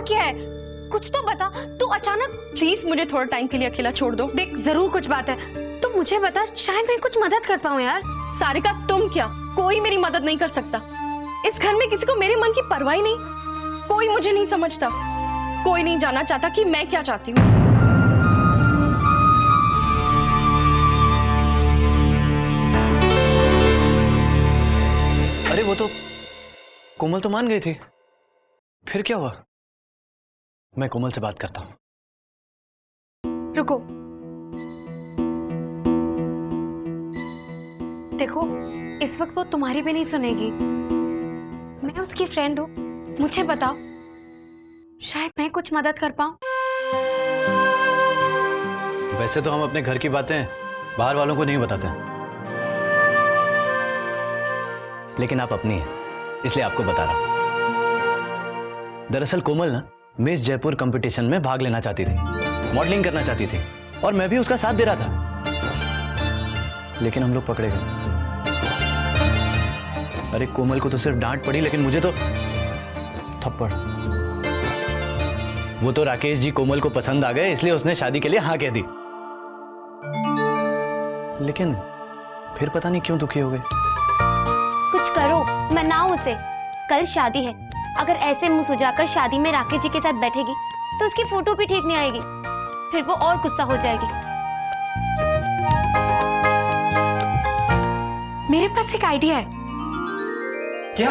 किया है? कुछ तो बता। तू अचानक, प्लीज मुझे थोड़ा टाइम के लिए अकेला छोड़ दो। देख जरूर कुछ बात है, तू मुझे बता, शायद मैं कुछ मदद कर पाऊं यार। सारिका तुम क्या, कोई मेरी मदद नहीं कर सकता। इस घर में किसी को मेरे मन की परवाह ही नहीं। कोई मुझे नहीं समझता, कोई नहीं जानना चाहता कि मैं क्या चाहती हूँ। अरे वो तो कोमल तो मान गई थी, फिर क्या हुआ? मैं कोमल से बात करता हूँ। रुको, देखो इस वक्त वो तुम्हारी भी नहीं सुनेगी। मैं उसकी फ्रेंड हूँ, मुझे बताओ, शायद मैं कुछ मदद कर पाऊँ। वैसे तो हम अपने घर की बातें बाहर वालों को नहीं बताते, लेकिन आप अपनी हैं, इसलिए आपको बता रहा हूं। दरअसल कोमल ना मिस जयपुर कंपटीशन में भाग लेना चाहती थी, मॉडलिंग करना चाहती थी, और मैं भी उसका साथ दे रहा था, लेकिन हम लोग पकड़े गए। अरे कोमल को तो सिर्फ डांट पड़ी, लेकिन मुझे तो थप्पड़। वो तो राकेश जी कोमल को पसंद आ गए, इसलिए उसने शादी के लिए हाँ कह दी, लेकिन फिर पता नहीं क्यों दुखी हो गए। कुछ करो, मनाओ उसे। कल शादी है, अगर ऐसे मुंह सुजाकर शादी में राकेश जी के साथ बैठेगी तो उसकी फोटो भी ठीक नहीं आएगी, फिर वो और गुस्सा हो जाएगी। मेरे पास एक आइडिया है। क्या?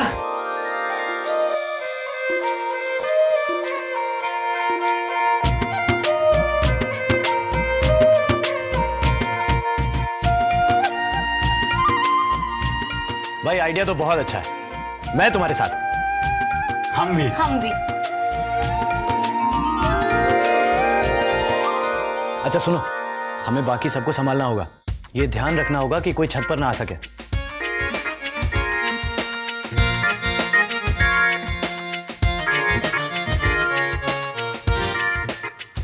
भाई आइडिया तो बहुत अच्छा है, मैं तुम्हारे साथ। हम भी। अच्छा सुनो, हमें बाकी सबको संभालना होगा। ये ध्यान रखना होगा कि कोई छत पर ना आ सके।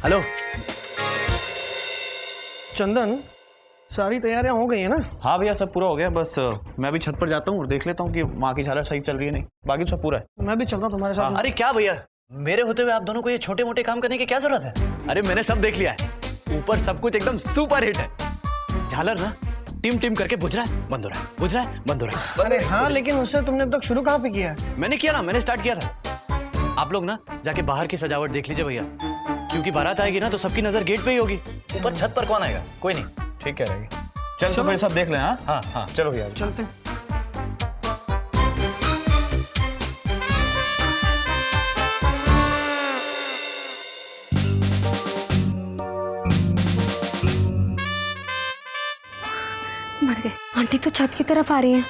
हेलो चंदन, सारी तैयारियां हो गई है ना? हाँ भैया, सब पूरा हो गया। बस मैं भी छत पर जाता हूँ और देख लेता हूँ कि माँ की झालर सही चल रही है नहीं। बाकी सब पूरा है। मैं भी चलता हूँ तुम्हारे साथ। अरे क्या भैया, मेरे होते हुए आप दोनों को ये छोटे मोटे काम करने की क्या जरूरत है? अरे मैंने सब देख लिया है, ऊपर सब कुछ एकदम सुपर हिट है। झालर ना टिम टिम करके बुझ रहा है, बंद हो रहा है, बुझ रहा है, बंद हो रहा है। अरे हाँ, लेकिन उससे तुमने अब तक शुरू कहाँ पे किया है? मैंने किया ना, मैंने स्टार्ट किया था। आप लोग ना जाके बाहर की सजावट देख लीजिए भैया, क्योंकि बारात आएगी ना तो सबकी नजर गेट पे ही होगी, ऊपर छत पर कौन आएगा? कोई नहीं। ठीक कह रही। चल तो फिर सब देख लें। हाँ हाँ हाँ चलो भैया, चलते। मर गए। आंटी तो छत की तरफ आ रही है।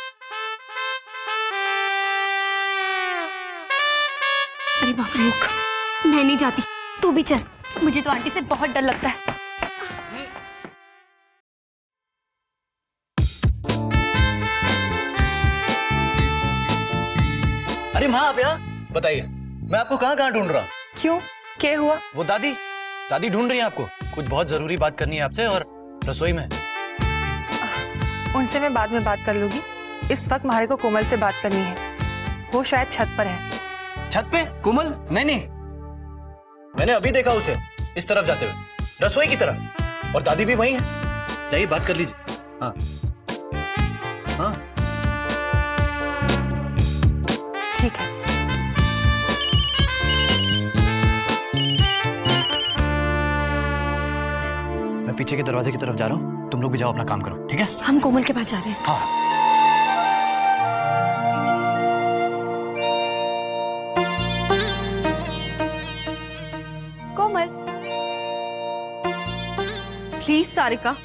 अरे बाप रे, रुक, मैं नहीं जाती, तू भी चल। मुझे तो आंटी से बहुत डर लगता है। अरे माँ आप यहाँ बताइए, मैं आपको कहाँ कहाँ ढूंढ रहा हूँ। क्यों, क्या हुआ? वो दादी दादी ढूंढ रही है आपको, कुछ बहुत जरूरी बात करनी है आपसे, और रसोई में। उनसे मैं बाद में बात कर लूंगी। इस वक्त हमारे को कोमल से बात करनी है, वो शायद छत पर है। छत पे कोमल? नहीं नहीं, मैंने अभी देखा उसे इस तरफ जाते हुए, रसोई की तरफ, और दादी भी वहीं है। जाइए बात कर लीजिए। हाँ हाँ ठीक है। मैं पीछे के दरवाजे की तरफ जा रहा हूँ, तुम लोग भी जाओ अपना काम करो, ठीक है? हम कोमल के पास जा रहे हैं। हाँ। कोमल, प्लीज सारिका,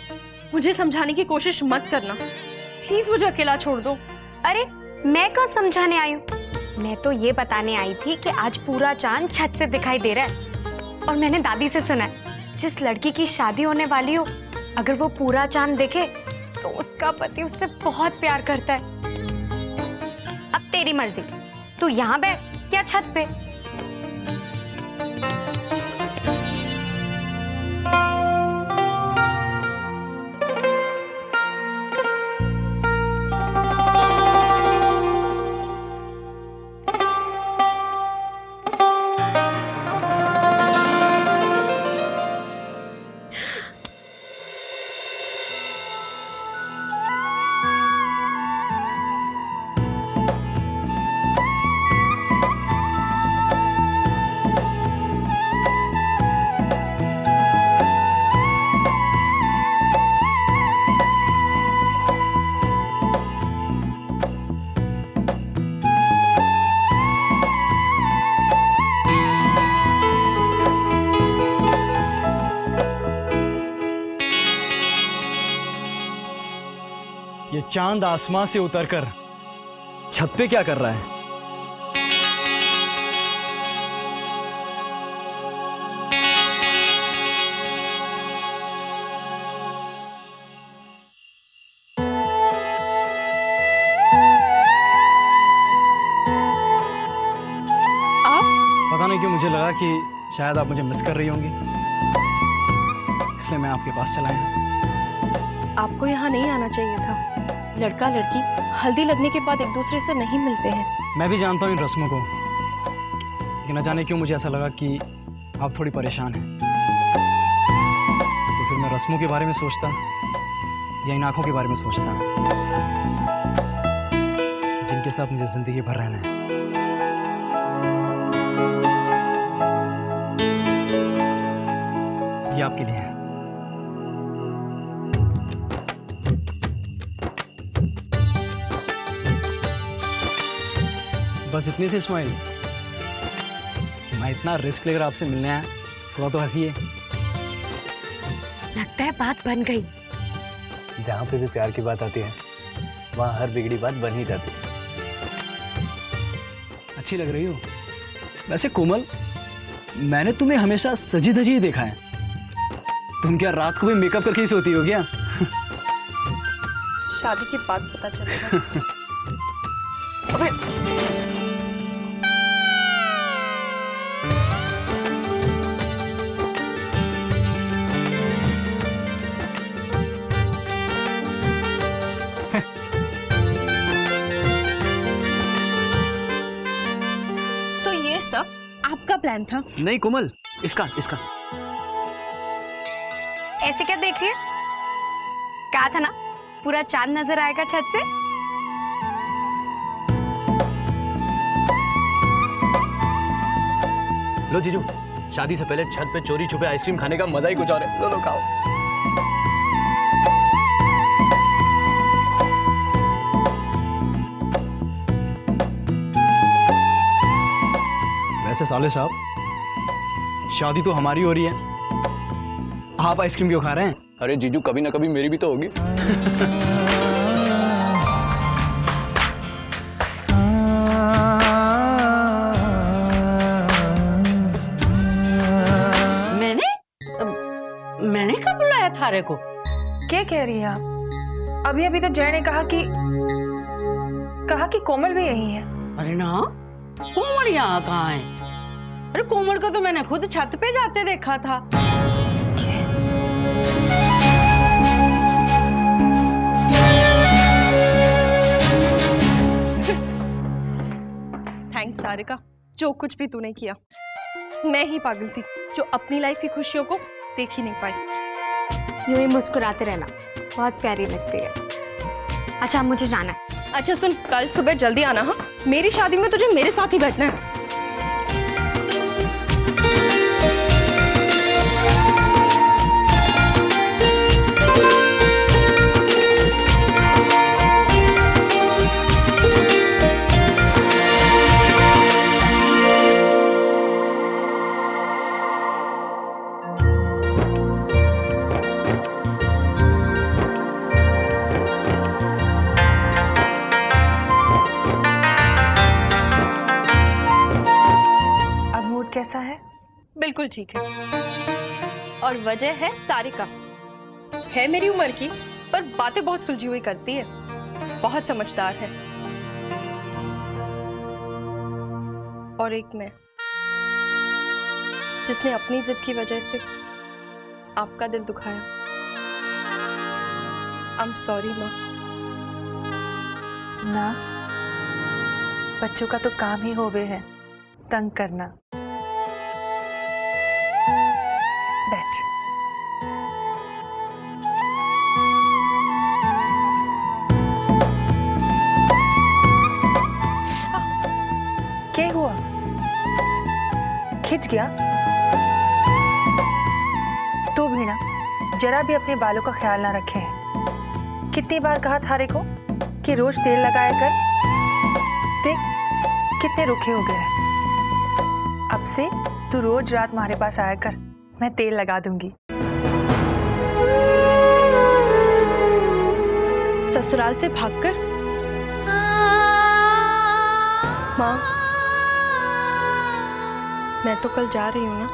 मुझे समझाने की कोशिश मत करना। प्लीज मुझे अकेला छोड़ दो। अरे मैं कहाँ समझाने आई हूँ? मैं तो ये बताने आई थी कि आज पूरा चांद छत से दिखाई दे रहा है, और मैंने दादी से सुना है जिस लड़की की शादी होने वाली हो, अगर वो पूरा चांद देखे तो उसका पति उससे बहुत प्यार करता है। अब तेरी मर्जी, तू यहाँ बैठ या छत पे। चांद आसमां से उतरकर छत पे क्या कर रहा है? पता नहीं क्यों मुझे लगा कि शायद आप मुझे मिस कर रही होंगी, इसलिए मैं आपके पास चला आया। आपको यहाँ नहीं आना चाहिए था। लड़का लड़की हल्दी लगने के बाद एक दूसरे से नहीं मिलते हैं। मैं भी जानता हूँ इन रस्मों को, लेकिन न जाने क्यों मुझे ऐसा लगा कि आप थोड़ी परेशान हैं। तो फिर मैं रस्मों के बारे में सोचता या इन आँखों के बारे में सोचता जिनके साथ मुझे जिंदगी भर रहना है। ये आपके लिए है। बस इतनी सी स्माइल। मैं इतना रिस्क लेकर आपसे मिलने आया, थोड़ा तो हंसिए। लगता है बात बन गई। जहाँ पे भी प्यार की बात आती है वहाँ हर बिगड़ी बात बन ही जाती है। अच्छी लग रही हो। वैसे कोमल, मैंने तुम्हें हमेशा सजी धजी ही देखा है। तुम क्या रात को भी मेकअप करके ही सोती हो क्या? शादी के बाद पता चलेगा। अबे तो ये सब आपका प्लान था? नहीं कोमल, इसका ऐसे क्या देख रही है? कहा था ना पूरा चांद नजर आएगा छत से। लो जीजू, शादी से पहले छत पे चोरी छुपे आइसक्रीम खाने का मजा ही कुछ और है। लो लो खाओ। वैसे साले साहब, शादी तो हमारी हो रही है, आप आइसक्रीम क्यों खा रहे हैं? अरे जीजू, कभी ना कभी मेरी भी तो होगी। मैंने कब बुलाया थारे को? क्या कह रही हैं आप? अभी अभी तो जय ने कहा कि कोमल भी यही है। अरे ना, कोमल यहाँ कहाँ है? अरे कोमल को तो मैंने खुद छत पे जाते देखा था। थैंक्स सारिका, जो कुछ भी तूने किया। मैं ही पागल थी जो अपनी लाइफ की खुशियों को देख ही नहीं पाई। यूं ही मुस्कुराते रहना बहुत प्यारी लगती है। अच्छा, अब मुझे जाना है। अच्छा सुन, कल सुबह जल्दी आना। हाँ, मेरी शादी में तुझे मेरे साथ ही बैठना है। कैसा है? बिल्कुल ठीक है। और वजह है सारिका। है मेरी उम्र की, पर बातें बहुत सुलझी हुई करती है। बहुत समझदार है। और एक मैं, जिसने अपनी जिद की वजह से आपका दिल दुखाया। I'm sorry माँ। ना, बच्चों का तो काम ही होवे है तंग करना। बैठ। क्या हुआ? खिंच गया? तू भी ना जरा भी अपने बालों का ख्याल ना रखे हैं। कितनी बार कहा थारे को कि रोज तेल लगाया कर। देख कितने रुखे हो गए हैं। अब से तू रोज रात हमारे पास आया कर, मैं तेल लगा दूंगी। ससुराल से भागकर? माँ, मैं तो कल जा रही हूँ ना।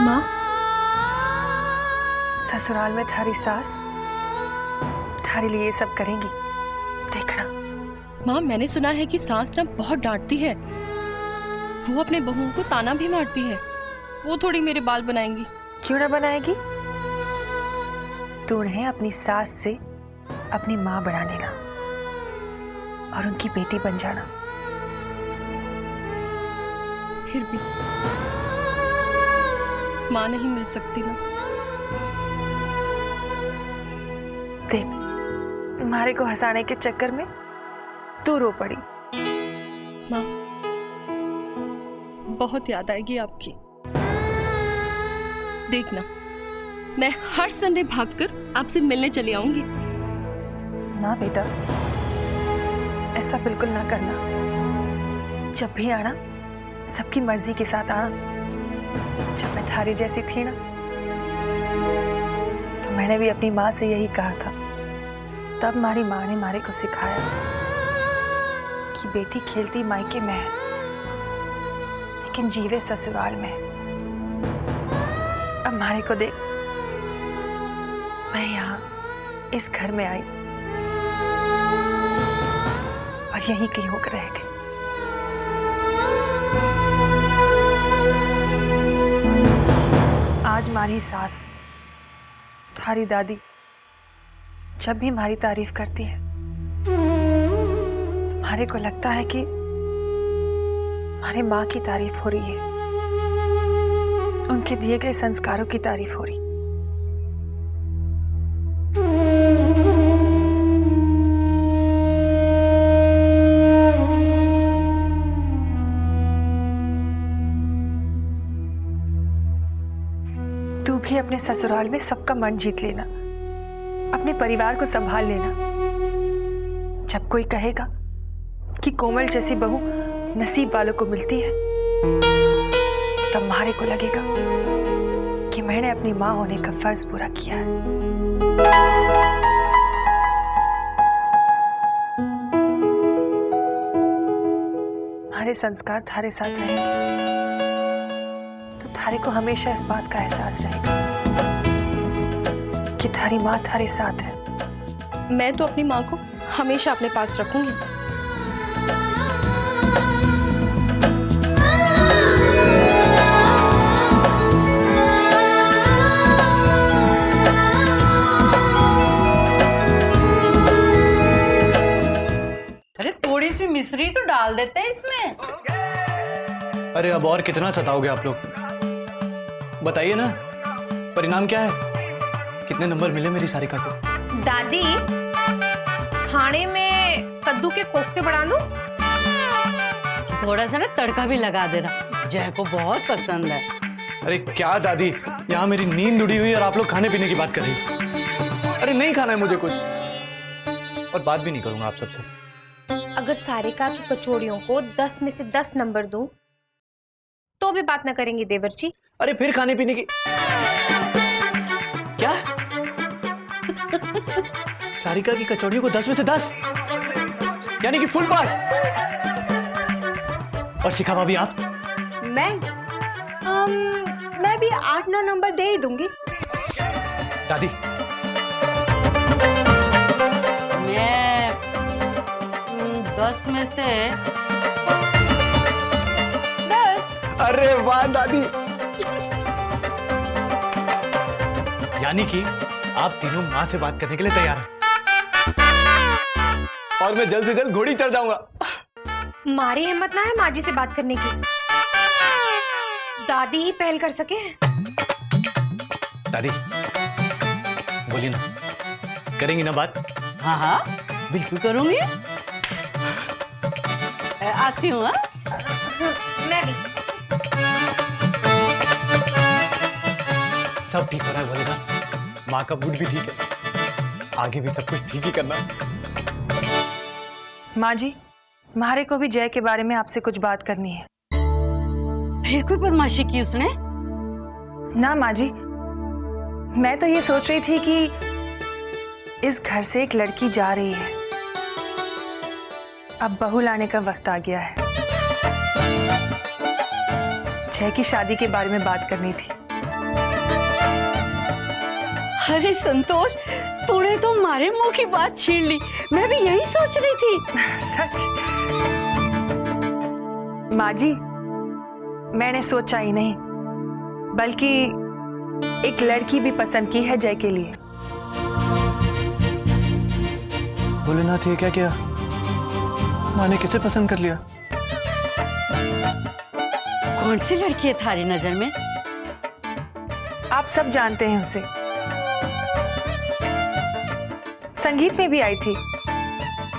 माँ, ससुराल में थारी सास थारे लिए ये सब करेंगी, देखना। माँ, मैंने सुना है कि सास ना बहुत डांटती है। वो अपने बहुओं को ताना भी मारती है। वो थोड़ी मेरे बाल बनाएंगी। क्यों ना बनाएगी? तू उन्हें अपनी सास से अपनी माँ बना लेना और उनकी बेटी बन जाना। फिर भी माँ नहीं मिल सकती ना। देख, तुम्हारे को हंसाने के चक्कर में तू रो पड़ी। माँ, बहुत याद आएगी आपकी। देखना, मैं हर संडे भागकर आपसे मिलने चली आऊंगी। ना बेटा, ऐसा बिल्कुल ना करना। जब भी आना, सबकी मर्जी के साथ आना। जब मैं थारी जैसी थी ना, तो मैंने भी अपनी माँ से यही कहा था। तब हमारी माँ ने मारे को सिखाया कि बेटी खेलती मायके में है, लेकिन जीवे ससुराल में। अब मारे को देख, मैं यहाँ इस घर में आई और यहीं कहीं होकर रह गई। आज हमारी सास, थारी दादी जब भी हमारी तारीफ करती है, तुम्हारे को लगता है कि हमारे माँ की तारीफ हो रही है, उनके दिए गए संस्कारों की तारीफ हो रही। तू भी अपने ससुराल में सबका मन जीत लेना, अपने परिवार को संभाल लेना। जब कोई कहेगा कि कोमल जैसी बहू नसीब वालों को मिलती है, तब मारे को लगेगा कि मैंने अपनी माँ होने का फर्ज पूरा किया है। हमारे संस्कार थारे साथ रहेंगे तो थारे को हमेशा इस बात का एहसास रहेगा कि थारी माँ थारे साथ है। मैं तो अपनी माँ को हमेशा अपने पास रखूंगी। अरे थोड़ी सी मिश्री तो डाल देते हैं इसमें। अरे अब और कितना सताओगे आप लोग? बताइए ना, परिणाम क्या है? कितने नंबर मिले मेरी सारिका को? दादी, खाने में कद्दू के कोफ्ते बना दूं? थोड़ा सा ना तड़का भी लगा देना, जय को बहुत पसंद है। अरे क्या दादी, यहाँ मेरी नींद उड़ी हुई है और आप लोग खाने पीने की बात कर रही हो। अरे नहीं खाना है मुझे कुछ, और बात भी नहीं करूंगा आप सबसे। अगर सारिका की कचौड़ियों को 10 में से 10 नंबर दूं, तो भी बात ना करेंगी देवर जी? अरे फिर खाने पीने की क्या? सारिका की कचौड़ियों को 10 में से 10, यानी कि फुल पास। और शिखा भाभी आप? मैं भी 8-9 नंबर दे ही दूंगी। दादी, मैं 10 में से 10। अरे वाह दादी, यानी कि आप तीनों माँ से बात करने के लिए तैयार हैं, और मैं जल्द से जल्द घोड़ी चढ़ जाऊंगा। मारी हिम्मत ना है माँ जी से बात करने की, दादी ही पहल कर सके। दादी बोलिए ना, करेंगी ना बात? हाँ हाँ बिल्कुल करूंगी। आती हूँ। मैं भी। सब ठीक हो रहा है बोलेगा, माँ का मूड भी ठीक है, आगे भी सब कुछ ठीक ही करना। माँ जी, मारे को भी जय के बारे में आपसे कुछ बात करनी है। फिर कोई बदमाशी की उसने? ना माँ जी, मैं तो ये सोच रही थी कि इस घर से एक लड़की जा रही है, अब बहू लाने का वक्त आ गया है। जय की शादी के बारे में बात करनी थी। अरे संतोष, तूने तो हमारे मुंह की बात छीन ली। मैं भी यही सोच रही थी। सच माँ जी, मैंने सोचा ही नहीं, बल्कि एक लड़की भी पसंद की है जय के लिए। भोलेनाथ, ये क्या किया? माँ ने किसे पसंद कर लिया? कौन सी लड़की है थारी नजर में? आप सब जानते हैं उसे, संगीत में भी आई थी।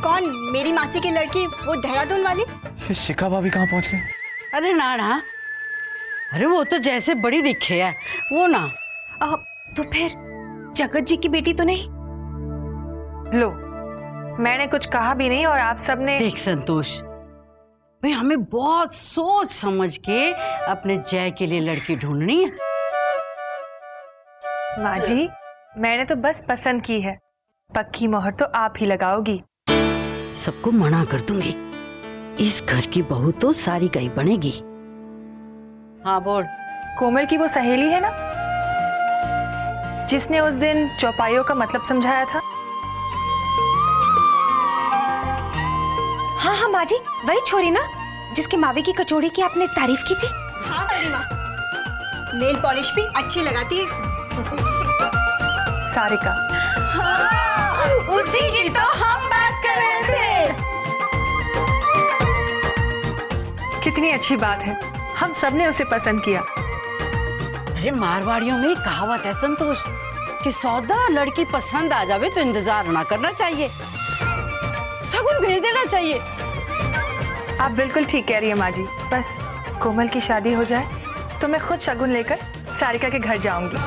कौन? मेरी मासी की लड़की, वो देहरादून वाली? ये शिखा भाभी कहाँ पहुँच गई? अरे ना, अरे वो तो जैसे बड़ी दिखे है वो ना। तो फिर जगत जी की बेटी तो नहीं? लो, मैंने कुछ कहा भी नहीं और आप सबने। देख संतोष भाई, हमें बहुत सोच समझ के अपने जय के लिए लड़की ढूंढनी है। माँ जी, मैंने तो बस पसंद की है, पक्की मोहर तो आप ही लगाओगी। सबको मना कर दूंगी, इस घर की बहू तो सारिका ही बनेगी। हाँ बोल। कोमल की वो सहेली है ना, जिसने उस दिन चौपाइयों का मतलब समझाया था। हाँ माँ जी, वही छोरी ना जिसके मावे की कचौड़ी की आपने तारीफ की थी। हाँ बड़ी माँ, नेल पॉलिश भी अच्छी लगाती है। सारिका। उसी की तो हम बात कर रहे थे। कितनी अच्छी बात है, हम सबने उसे पसंद किया। अरे मारवाड़ियों में कहावत है संतोष कि सौदा लड़की पसंद आ जावे तो इंतजार ना करना चाहिए, शगुन भेज देना चाहिए। आप बिल्कुल ठीक कह रही है माँ जी, बस कोमल की शादी हो जाए तो मैं खुद शगुन लेकर सारिका के घर जाऊंगी।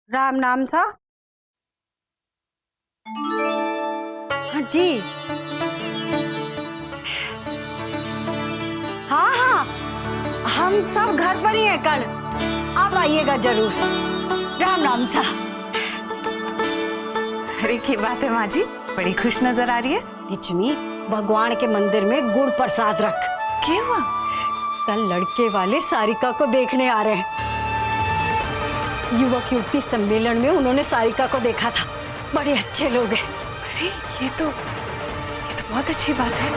राम नाम था। हाँ जी, हाँ, हम सब घर पर ही हैं कल, आप आइएगा जरूर। राम नाम था। अरे की बात है माँ जी, बड़ी खुश नजर आ रही है। लक्ष्मी, भगवान के मंदिर में गुड़ प्रसाद रख। क्या हुआ? कल लड़के वाले सारिका को देखने आ रहे हैं। युवक युवती सम्मेलन में उन्होंने सारिका को देखा था, बड़े अच्छे लोग हैं। अरे ये तो बहुत अच्छी बात है।